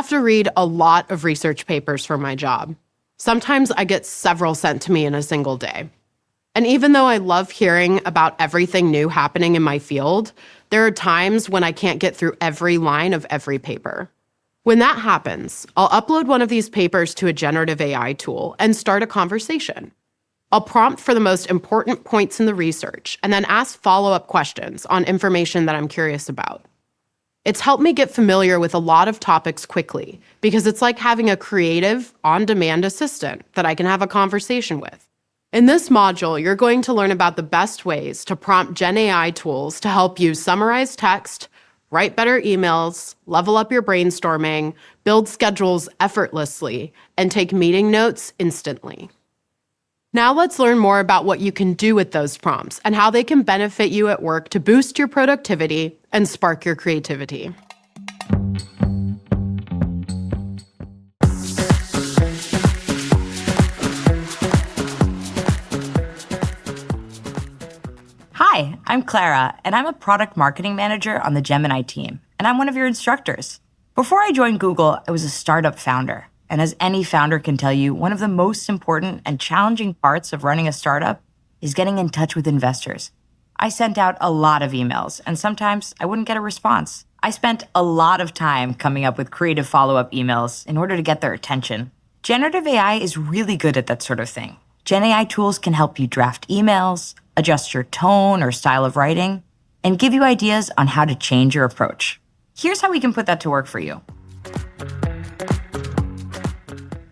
have to read a lot of research papers for my job. Sometimes I get several sent to me in a single day. And even though I love hearing about everything new happening in my field, there are times when I can't get through every line of every paper. When that happens, I'll upload one of these papers to a generative AI tool and start a conversation. I'll prompt for the most important points in the research and then ask follow-up questions on information that I'm curious about. It's helped me get familiar with a lot of topics quickly because it's like having a creative, on-demand assistant that I can have a conversation with. In this module, you're going to learn about the best ways to prompt Gen AI tools to help you summarize text, write better emails, level up your brainstorming, build schedules effortlessly, and take meeting notes instantly. Now let's learn more about what you can do with those prompts and how they can benefit you at work to boost your productivity and spark your creativity. Hi, I'm Clara, and I'm a product marketing manager on the Gemini team, and I'm one of your instructors. Before I joined Google, I was a startup founder. And as any founder can tell you, one of the most important and challenging parts of running a startup is getting in touch with investors. I sent out a lot of emails, and sometimes I wouldn't get a response. I spent a lot of time coming up with creative follow-up emails in order to get their attention. Generative AI is really good at that sort of thing. Gen AI tools can help you draft emails, adjust your tone or style of writing, and give you ideas on how to change your approach. Here's how we can put that to work for you.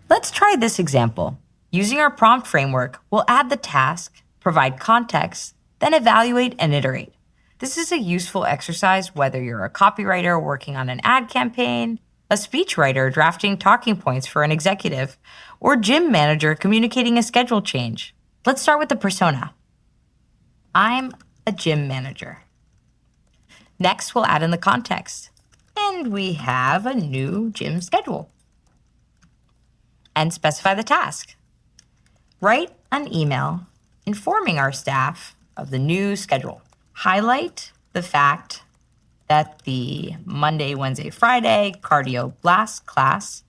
Let's try this example. Using our prompt framework, we'll add the task, provide context, then evaluate and iterate. This is a useful exercise whether you're a copywriter working on an ad campaign, a speechwriter drafting talking points for an executive, or gym manager communicating a schedule change. Let's start with the persona. I'm a gym manager. Next, we'll add in the context. And we have a new gym schedule. And specify the task. Write an email informing our staff of the new schedule. Highlight the fact that the Monday, Wednesday, Friday cardio blast class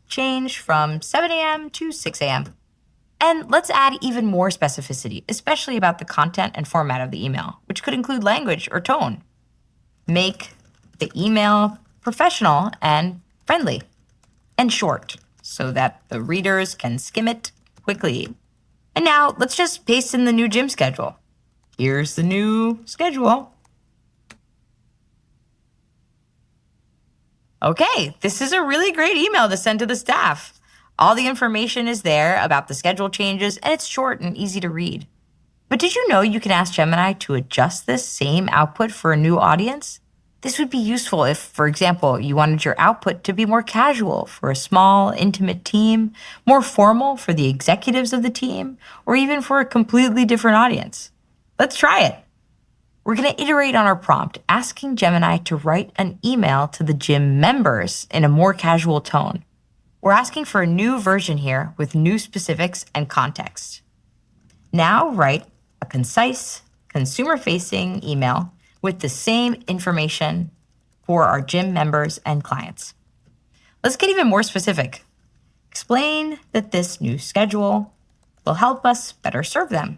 changed from 7 a.m. to 6 a.m. And let's add even more specificity, especially about the content and format of the email, which could include language or tone. Make the email professional and friendly and short so that the readers can skim it quickly. And now let's just paste in the new gym schedule. Here's the new schedule. Okay, this is a really great email to send to the staff. All the information is there about the schedule changes, and it's short and easy to read. But did you know you can ask Gemini to adjust this same output for a new audience? This would be useful if, for example, you wanted your output to be more casual for a small, intimate team, more formal for the executives of the team, or even for a completely different audience. Let's try it. We're going to iterate on our prompt, asking Gemini to write an email to the gym members in a more casual tone. We're asking for a new version here with new specifics and context. Now write a concise, consumer-facing email with the same information for our gym members and clients. Let's get even more specific. Explain that this new schedule will help us better serve them.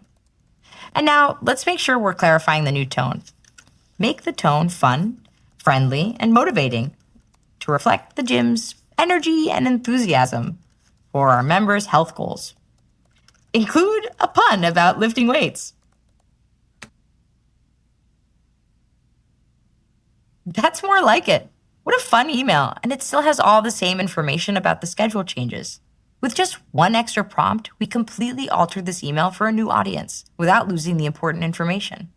And now let's make sure we're clarifying the new tone. Make the tone fun, friendly, and motivating to reflect the gym's energy and enthusiasm for our members' health goals. Include a pun about lifting weights. That's more like it. What a fun email, and it still has all the same information about the schedule changes. With just one extra prompt, we completely altered this email for a new audience without losing the important information.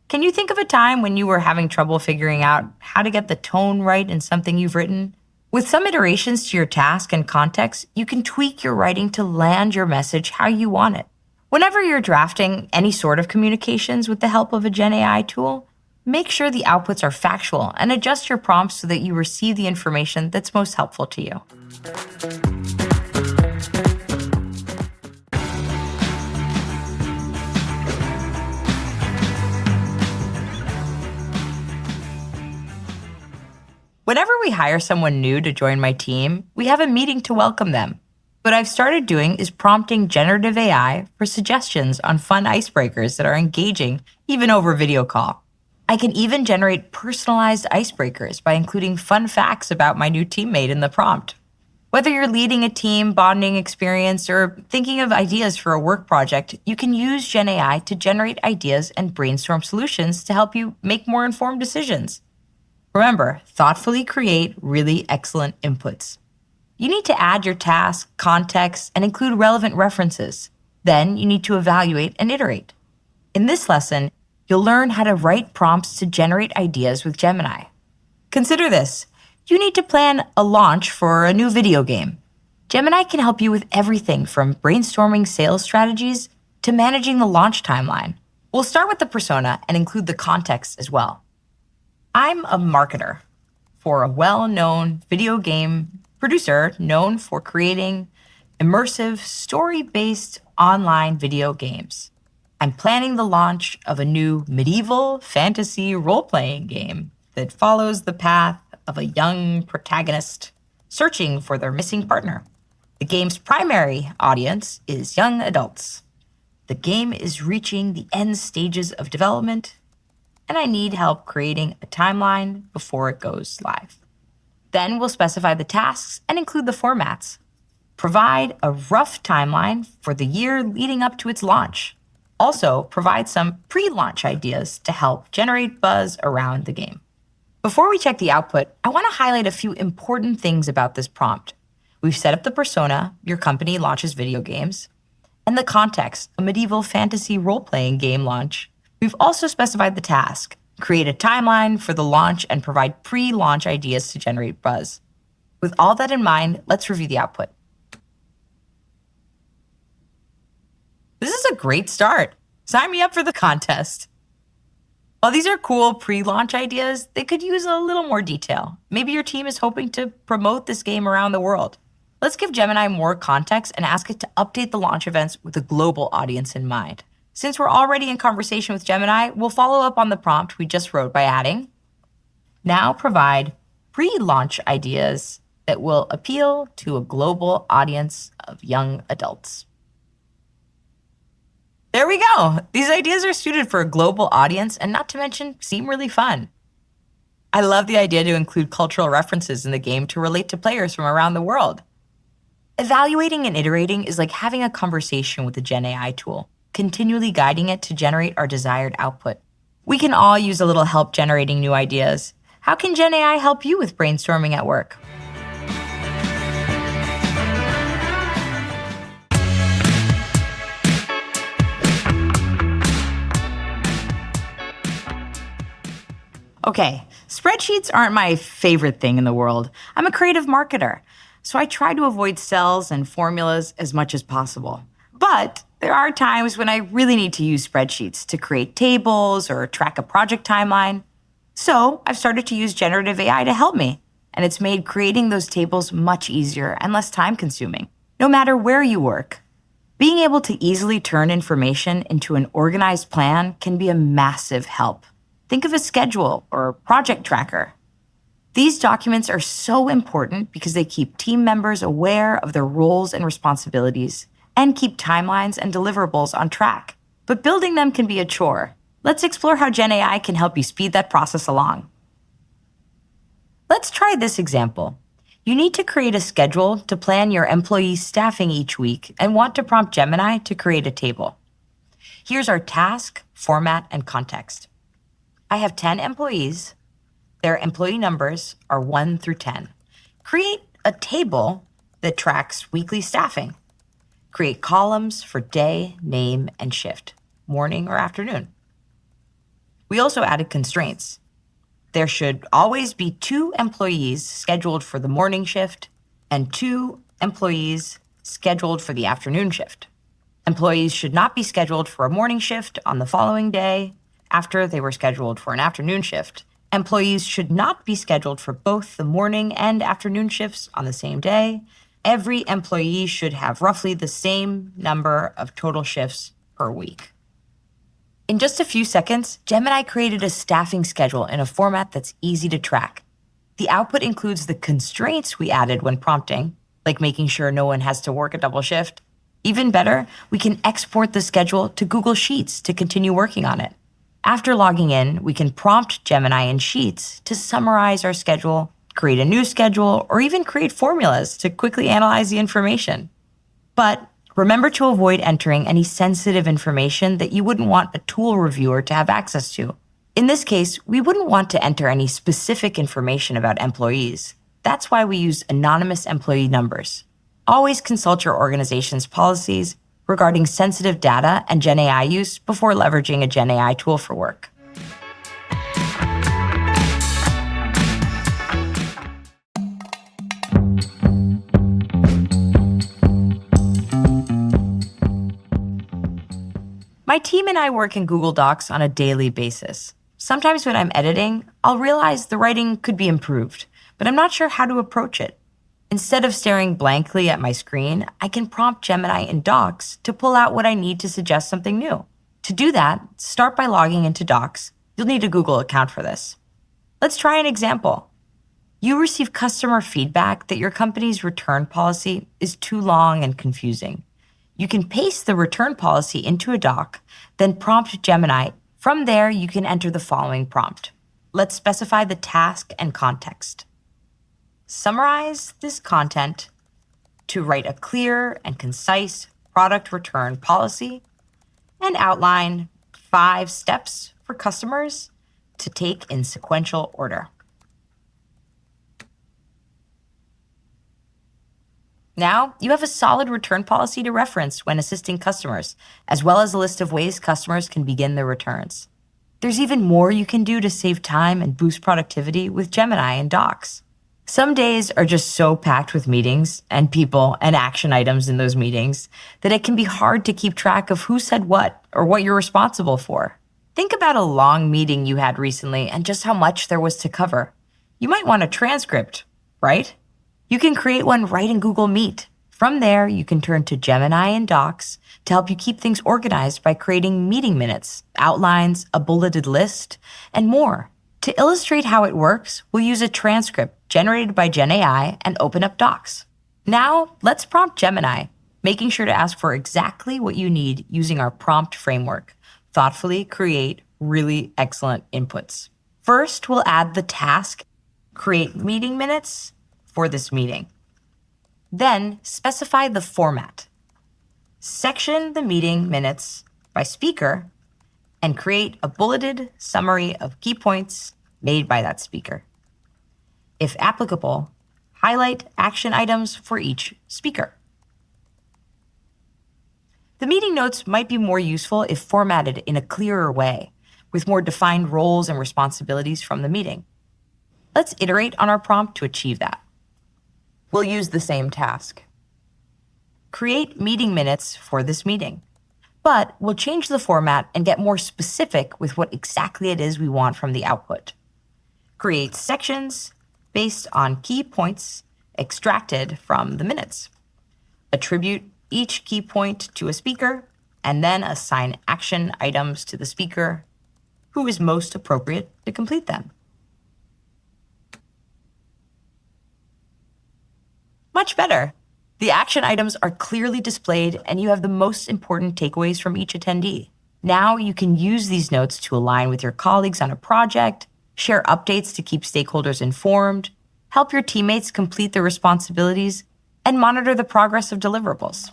Can you think of a time when you were having trouble figuring out how to get the tone right in something you've written? With some iterations to your task and context, you can tweak your writing to land your message how you want it. Whenever you're drafting any sort of communications with the help of a Gen AI tool, make sure the outputs are factual and adjust your prompts so that you receive the information that's most helpful to you. Whenever we hire someone new to join my team, we have a meeting to welcome them. What I've started doing is prompting generative AI for suggestions on fun icebreakers that are engaging, even over video call. I can even generate personalized icebreakers by including fun facts about my new teammate in the prompt. Whether you're leading a team bonding experience or thinking of ideas for a work project, you can use Gen AI to generate ideas and brainstorm solutions to help you make more informed decisions. Remember, thoughtfully create really excellent inputs. You need to add your task, context, and include relevant references. Then you need to evaluate and iterate. In this lesson, you'll learn how to write prompts to generate ideas with Gemini. Consider this. You need to plan a launch for a new video game. Gemini can help you with everything from brainstorming sales strategies to managing the launch timeline. We'll start with the persona and include the context as well. I'm a marketer for a well-known video game producer known for creating immersive, story-based online video games. I'm planning the launch of a new medieval fantasy role-playing game that follows the path of a young protagonist searching for their missing partner. The game's primary audience is young adults. The game is reaching the end stages of development, and I need help creating a timeline before it goes live. Then we'll specify the tasks and include the formats. Provide a rough timeline for the year leading up to its launch. Also, provide some pre-launch ideas to help generate buzz around the game. Before we check the output, I want to highlight a few important things about this prompt. We've set up the persona, your company launches video games, and the context, a medieval fantasy role-playing game launch. We've also specified the task, create a timeline for the launch and provide pre-launch ideas to generate buzz. With all that in mind, let's review the output. This is a great start. Sign me up for the contest. While these are cool pre-launch ideas, they could use a little more detail. Maybe your team is hoping to promote this game around the world. Let's give Gemini more context and ask it to update the launch events with a global audience in mind. Since we're already in conversation with Gemini, we'll follow up on the prompt we just wrote by adding, now provide pre-launch ideas that will appeal to a global audience of young adults. There we go. These ideas are suited for a global audience and not to mention seem really fun. I love the idea to include cultural references in the game to relate to players from around the world. Evaluating and iterating is like having a conversation with a Gen AI tool, continually guiding it to generate our desired output. We can all use a little help generating new ideas. How can Gen AI help you with brainstorming at work? Okay, spreadsheets aren't my favorite thing in the world. I'm a creative marketer, so I try to avoid cells and formulas as much as possible. But there are times when I really need to use spreadsheets to create tables or track a project timeline. So I've started to use generative AI to help me, and it's made creating those tables much easier and less time-consuming, no matter where you work. Being able to easily turn information into an organized plan can be a massive help. Think of a schedule or project tracker. These documents are so important because they keep team members aware of their roles and responsibilities and keep timelines and deliverables on track. But building them can be a chore. Let's explore how Gen AI can help you speed that process along. Let's try this example. You need to create a schedule to plan your employees' staffing each week and want to prompt Gemini to create a table. Here's our task, format, and context. I have 10 employees. Their employee numbers are 1 through 10. Create a table that tracks weekly staffing. Create columns for day, name, and shift, morning or afternoon. We also added constraints. There should always be 2 employees scheduled for the morning shift and 2 employees scheduled for the afternoon shift. Employees should not be scheduled for a morning shift on the following day after they were scheduled for an afternoon shift. Employees should not be scheduled for both the morning and afternoon shifts on the same day. Every employee should have roughly the same number of total shifts per week. In just a few seconds, Gemini created a staffing schedule in a format that's easy to track. The output includes the constraints we added when prompting, like making sure no one has to work a double shift. Even better, we can export the schedule to Google Sheets to continue working on it. After logging in, we can prompt Gemini in Sheets to summarize our schedule, create a new schedule, or even create formulas to quickly analyze the information. But remember to avoid entering any sensitive information that you wouldn't want a tool reviewer to have access to. In this case, we wouldn't want to enter any specific information about employees. That's why we use anonymous employee numbers. Always consult your organization's policies regarding sensitive data and GenAI use before leveraging a GenAI tool for work. My team and I work in Google Docs on a daily basis. Sometimes when I'm editing, I'll realize the writing could be improved, but I'm not sure how to approach it. Instead of staring blankly at my screen, I can prompt Gemini in Docs to pull out what I need to suggest something new. To do that, start by logging into Docs. You'll need a Google account for this. Let's try an example. You receive customer feedback that your company's return policy is too long and confusing. You can paste the return policy into a doc, then prompt Gemini. From there, you can enter the following prompt. Let's specify the task and context. Summarize this content to write a clear and concise product return policy and outline 5 steps for customers to take in sequential order. Now, you have a solid return policy to reference when assisting customers, as well as a list of ways customers can begin their returns. There's even more you can do to save time and boost productivity with Gemini and Docs. Some days are just so packed with meetings and people and action items in those meetings that it can be hard to keep track of who said what or what you're responsible for. Think about a long meeting you had recently and just how much there was to cover. You might want a transcript, right? You can create one right in Google Meet. From there, you can turn to Gemini and Docs to help you keep things organized by creating meeting minutes, outlines, a bulleted list, and more. To illustrate how it works, we'll use a transcript generated by GenAI and open up Docs. Now, let's prompt Gemini, making sure to ask for exactly what you need using our prompt framework. Thoughtfully create really excellent inputs. First, we'll add the task, create meeting minutes for this meeting. Then, specify the format. Section the meeting minutes by speaker and create a bulleted summary of key points made by that speaker. If applicable, highlight action items for each speaker. The meeting notes might be more useful if formatted in a clearer way, with more defined roles and responsibilities from the meeting. Let's iterate on our prompt to achieve that. We'll use the same task. Create meeting minutes for this meeting, but we'll change the format and get more specific with what exactly it is we want from the output. Create sections based on key points extracted from the minutes. Attribute each key point to a speaker, and then assign action items to the speaker who is most appropriate to complete them. Much better. The action items are clearly displayed, and you have the most important takeaways from each attendee. Now you can use these notes to align with your colleagues on a project, share updates to keep stakeholders informed, help your teammates complete their responsibilities, and monitor the progress of deliverables.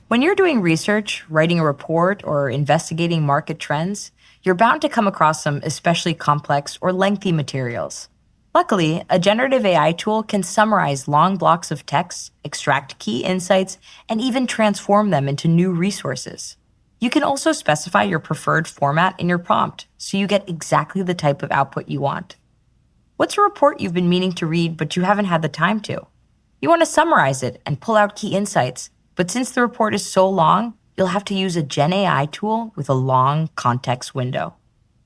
When you're doing research, writing a report, or investigating market trends, you're bound to come across some especially complex or lengthy materials. Luckily, a generative AI tool can summarize long blocks of text, extract key insights, and even transform them into new resources. You can also specify your preferred format in your prompt, so you get exactly the type of output you want. What's a report you've been meaning to read but you haven't had the time to? You want to summarize it and pull out key insights, but since the report is so long, you'll have to use a GenAI tool with a long context window.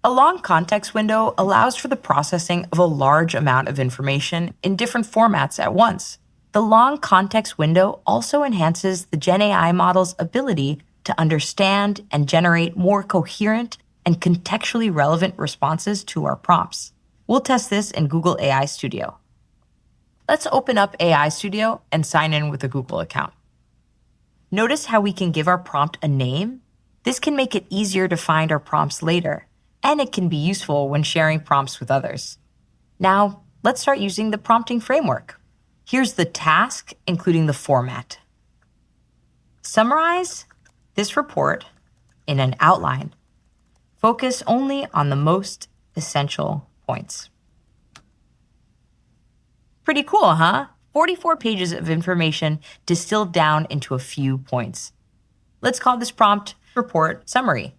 A long context window allows for the processing of a large amount of information in different formats at once. The long context window also enhances the Gen AI model's ability to understand and generate more coherent and contextually relevant responses to our prompts. We'll test this in Google AI Studio. Let's open up AI Studio and sign in with a Google account. Notice how we can give our prompt a name? This can make it easier to find our prompts later, and it can be useful when sharing prompts with others. Now, let's start using the prompting framework. Here's the task, including the format. Summarize this report in an outline. Focus only on the most essential points. Pretty cool, huh? 44 pages of information distilled down into a few points. Let's call this prompt Report Summary.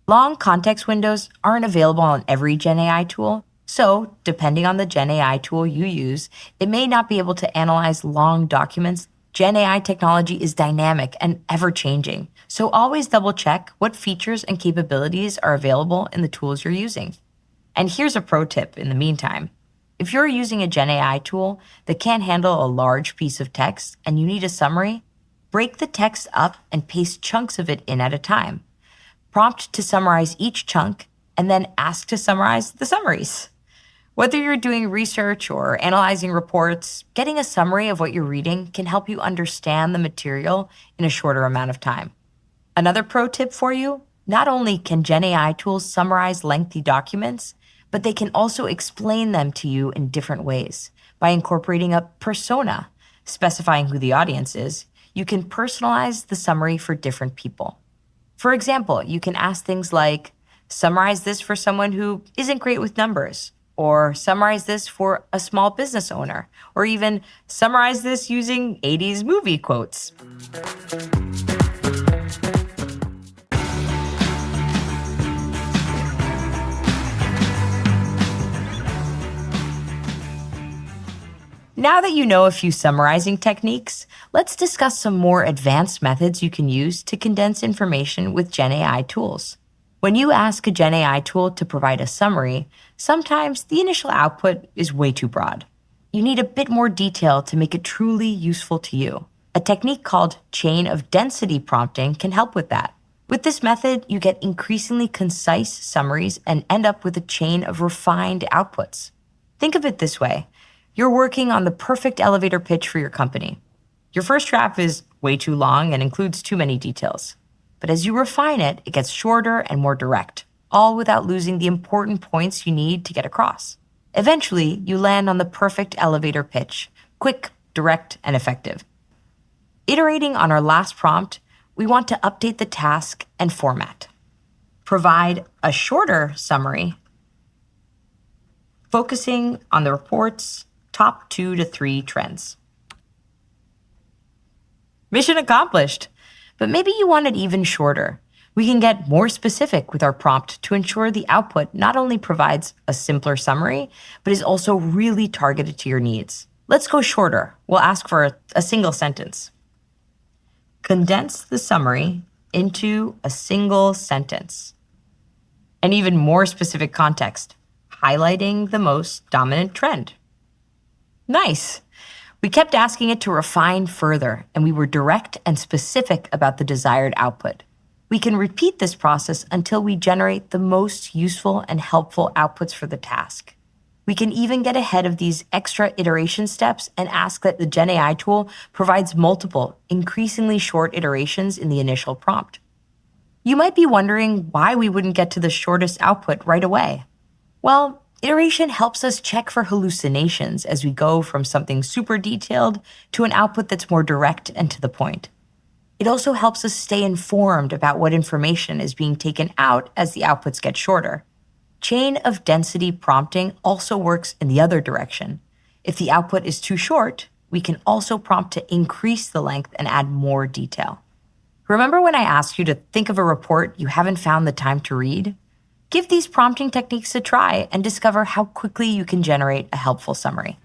Long context windows aren't available on every Gen AI tool, so depending on the Gen AI tool you use, it may not be able to analyze long documents. Gen AI technology is dynamic and ever-changing, so always double-check what features and capabilities are available in the tools you're using. And here's a pro tip in the meantime. If you're using a Gen AI tool that can't handle a large piece of text and you need a summary, break the text up and paste chunks of it in at a time. Prompt to summarize each chunk and then ask to summarize the summaries. Whether you're doing research or analyzing reports, getting a summary of what you're reading can help you understand the material in a shorter amount of time. Another pro tip for you, not only can Gen AI tools summarize lengthy documents, but they can also explain them to you in different ways. By incorporating a persona, specifying who the audience is, you can personalize the summary for different people. For example, you can ask things like, summarize this for someone who isn't great with numbers, or summarize this for a small business owner, or even summarize this using 80s movie quotes. Now that you know a few summarizing techniques, let's discuss some more advanced methods you can use to condense information with Gen AI tools. When you ask a Gen AI tool to provide a summary, sometimes the initial output is way too broad. You need a bit more detail to make it truly useful to you. A technique called chain of density prompting can help with that. With this method, you get increasingly concise summaries and end up with a chain of refined outputs. Think of it this way. You're working on the perfect elevator pitch for your company. Your first draft is way too long and includes too many details. But as you refine it, it gets shorter and more direct, all without losing the important points you need to get across. Eventually, you land on the perfect elevator pitch, quick, direct, and effective. Iterating on our last prompt, we want to update the task and format. Provide a shorter summary, focusing on the report's top 2 to 3 trends. Mission accomplished. But maybe you want it even shorter. We can get more specific with our prompt to ensure the output not only provides a simpler summary, but is also really targeted to your needs. Let's go shorter. We'll ask for a single sentence. Condense the summary into a single sentence. And even more specific context, highlighting the most dominant trend. Nice. We kept asking it to refine further, and we were direct and specific about the desired output. We can repeat this process until we generate the most useful and helpful outputs for the task. We can even get ahead of these extra iteration steps and ask that the Gen AI tool provides multiple, increasingly short iterations in the initial prompt. You might be wondering why we wouldn't get to the shortest output right away. Well, iteration helps us check for hallucinations as we go from something super detailed to an output that's more direct and to the point. It also helps us stay informed about what information is being taken out as the outputs get shorter. Chain of density prompting also works in the other direction. If the output is too short, we can also prompt to increase the length and add more detail. Remember when I asked you to think of a report you haven't found the time to read? Give these prompting techniques a try and discover how quickly you can generate a helpful summary.